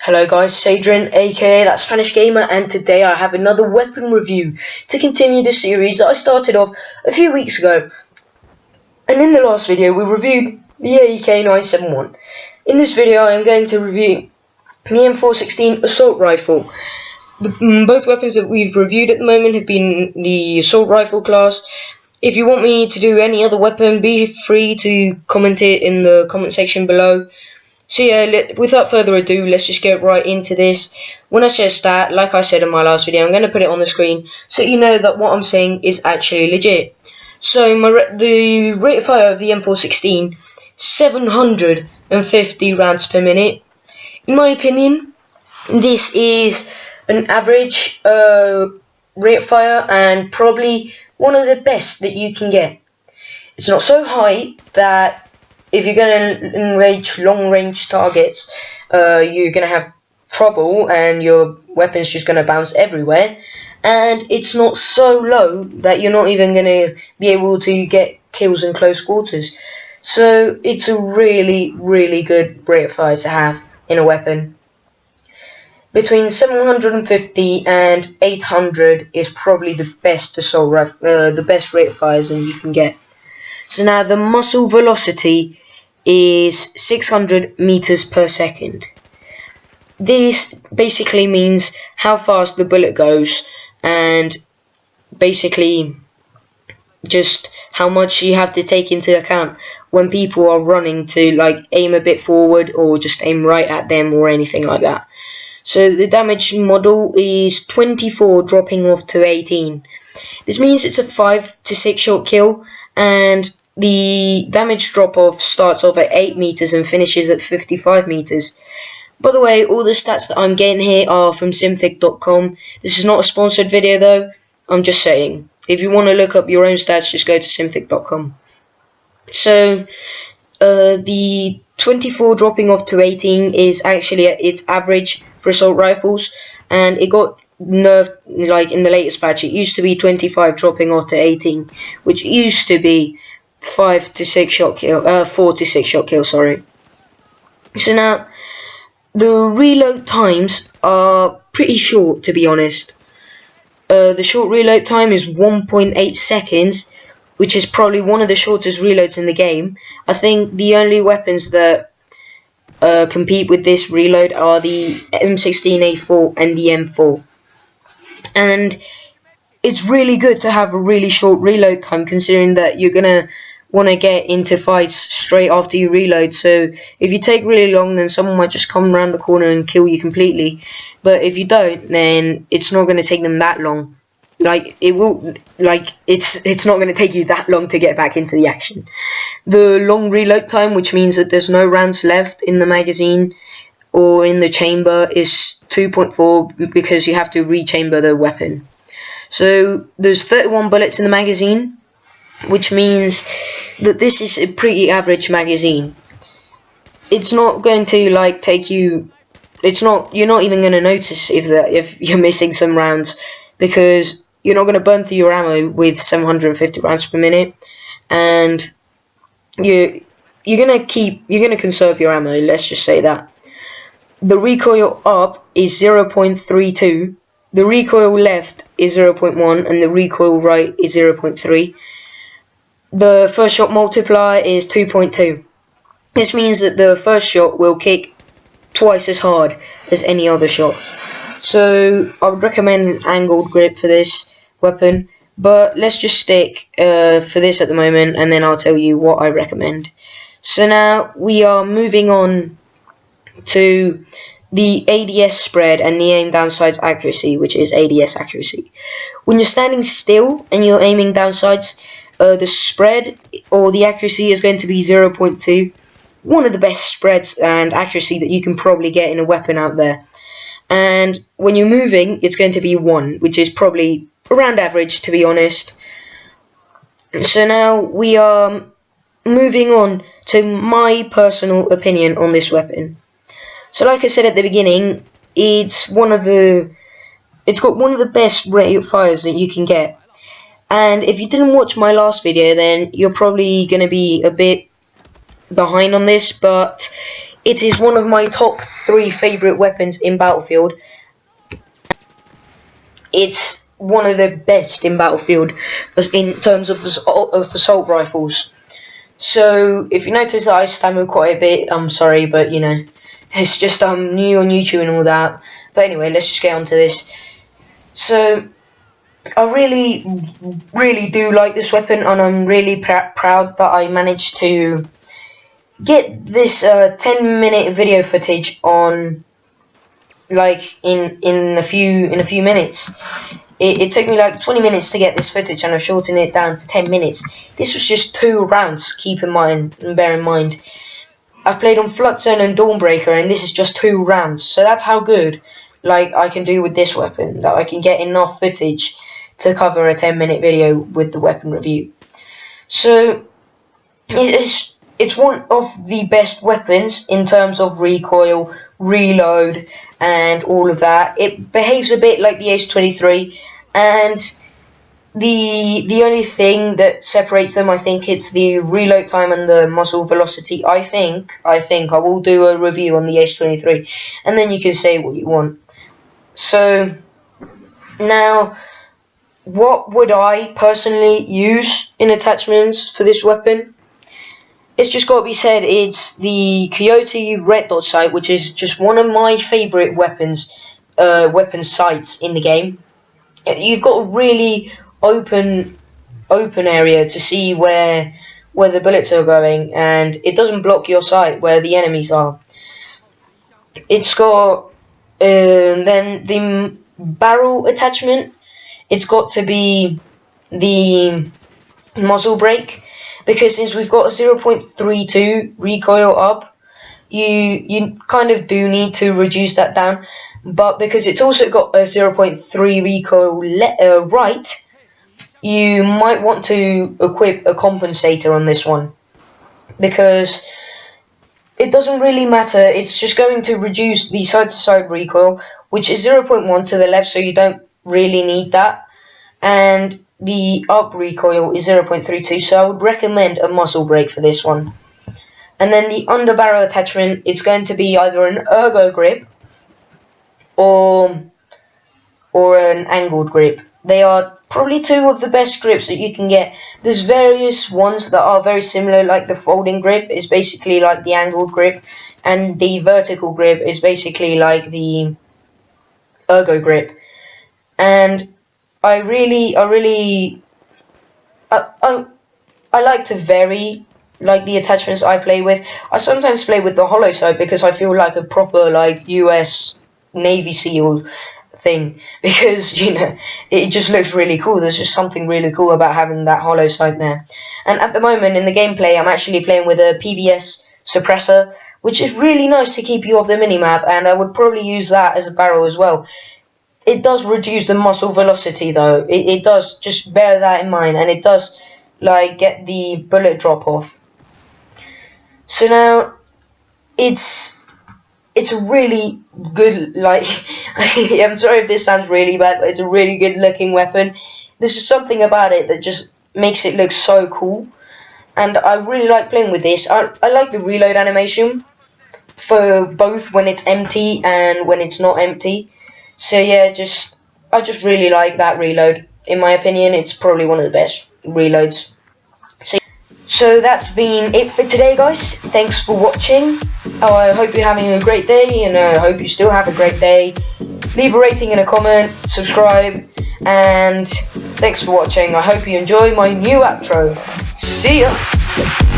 Hello guys, Adrian aka That Spanish Gamer, and today I have another weapon review to continue the series that I started off a few weeks ago. And in the last video we reviewed the AK-971. In this video I am going to review the M416 assault rifle. Both weapons that we've reviewed at the moment have been the assault rifle class. If you want me to do any other weapon, be free to comment it in the comment section below. So yeah, without further ado, let's just get right into this. When I say a stat, like I said in my last video, I'm going to put it on the screen so you know that what I'm saying is actually legit. So the rate of fire of the M416, 750 rounds per minute. In my opinion, this is an average rate of fire and probably one of the best that you can get. It's not so high that if you're going to enrage long-range targets, you're going to have trouble and your weapon's just going to bounce everywhere. And it's not so low that you're not even going to be able to get kills in close quarters. So it's a really, really good rate of fire to have in a weapon. Between 750 and 800 is probably the best assault rifle, the best rate of fires that you can get. So now the muzzle velocity is 600 meters per second. This basically means how fast the bullet goes and basically just how much you have to take into account when people are running to like aim a bit forward or just aim right at them or anything like that. So the damage model is 24 dropping off to 18. This means it's a 5 to 6 shot kill, and the damage drop off starts off at 8 meters and finishes at 55 meters. By the way, all the stats that I'm getting here are from simfic.com. This is not a sponsored video though, I'm just saying. If you want to look up your own stats, just go to simfic.com. So the 24 dropping off to 18 is actually its average for assault rifles, and it got nerfed like in the latest patch. It used to be 25 dropping off to 18, which used to be 4 to 6 shot kill, sorry. So now the reload times are pretty short, to be honest. The short reload time is 1.8 seconds, which is probably one of the shortest reloads in the game. I think the only weapons that compete with this reload are the M16A4 and the M4. And it's really good to have a really short reload time, considering that you're gonna want to get into fights straight after you reload. So if you take really long, then someone might just come around the corner and kill you completely. But if you don't, then it's not going to take them that long. Like it will, like it's not going to take you that long to get back into the action. The long reload time, which means that there's no rounds left in the magazine or in the chamber, is 2.4 because you have to rechamber the weapon. So there's 31 bullets in the magazine, which means that this is a pretty average magazine. It's not going to like take you. You're not even going to notice if you're missing some rounds, because you're not going to burn through your ammo with 750 rounds per minute, and you're going to conserve your ammo. Let's just say that. The recoil up is 0.32. The recoil left is 0.1, and the recoil right is 0.3. The first shot multiplier is 2.2. This means that the first shot will kick twice as hard as any other shot. So I would recommend angled grip for this weapon, but let's just stick for this at the moment, and then I'll tell you what I recommend. So now we are moving on to the ADS spread and the aim down sights accuracy, which is ADS accuracy. When you're standing still and you're aiming down sights, the spread or the accuracy is going to be 0.2. One of the best spreads and accuracy that you can probably get in a weapon out there. And when you're moving, it's going to be 1, which is probably around average, to be honest. So now we are moving on to my personal opinion on this weapon. So like I said at the beginning, it's got one of the best rate of fires that you can get. And if you didn't watch my last video, then you're probably going to be a bit behind on this, but It is one of my top 3 favourite weapons in Battlefield. It's one of the best in Battlefield in terms of assault rifles. So if you notice that I stammer quite a bit, I'm sorry, but you know, it's just I'm new on YouTube and all that. But anyway, let's just get on to this. So I really do like this weapon, and I'm really proud that I managed to get this 10-minute video footage on, like, in a few minutes. It took me like 20 minutes to get this footage, and I've shortened it down to 10 minutes. This was just 2 rounds, keep in mind and bear in mind. I've played on Flux Zone and Dawnbreaker, and this is just 2 rounds. So that's how good, like, I can do with this weapon, that I can get enough footage to cover a 10-minute video with the weapon review. So it's one of the best weapons in terms of recoil, reload, and all of that. It behaves a bit like the Ace-23, and the only thing that separates them, I think, it's the reload time and the muzzle velocity. I think I will do a review on the Ace-23, and then you can say what you want. So now, what would I personally use in attachments for this weapon? It's just got to be said, it's the Coyote red dot sight, which is just one of my favourite weapon sights in the game. You've got a really open area to see where the bullets are going, and it doesn't block your sight where the enemies are. It's got then the barrel attachment. It's got to be the muzzle brake, because since we've got a 0.32 recoil up, you kind of do need to reduce that down. But because it's also got a 0.3 recoil right, you might want to equip a compensator on this one, because it doesn't really matter. It's just going to reduce the side-to-side recoil, which is 0.1 to the left, so you don't really need that, and the up recoil is 0.32, so I would recommend a muzzle brake for this one. And then the underbarrel attachment, it's going to be either an ergo grip or an angled grip. They are probably 2 of the best grips that you can get. There's various ones that are very similar, like the folding grip is basically like the angled grip, and the vertical grip is basically like the ergo grip. And I like to vary, like, the attachments I play with. I sometimes play with the hollow sight because I feel like a proper, like, US Navy SEAL thing, because, you know, it just looks really cool. There's just something really cool about having that hollow sight there. And at the moment in the gameplay, I'm actually playing with a PBS suppressor, which is really nice to keep you off the minimap, and I would probably use that as a barrel as well. It does reduce the muzzle velocity though. It does, just bear that in mind, and it does, like, get the bullet drop off. So now, it's a really good, like, I'm sorry if this sounds really bad, but it's a really good looking weapon. There's just something about it that just makes it look so cool, and I really like playing with this. I like the reload animation for both when it's empty and when it's not empty. So yeah, I just really like that reload. In my opinion, it's probably one of the best reloads. So that's been it for today, guys. Thanks for watching. I hope you're having a great day, and I hope you still have a great day. Leave a rating and a comment, subscribe, and thanks for watching. I hope you enjoy my new outro. See ya!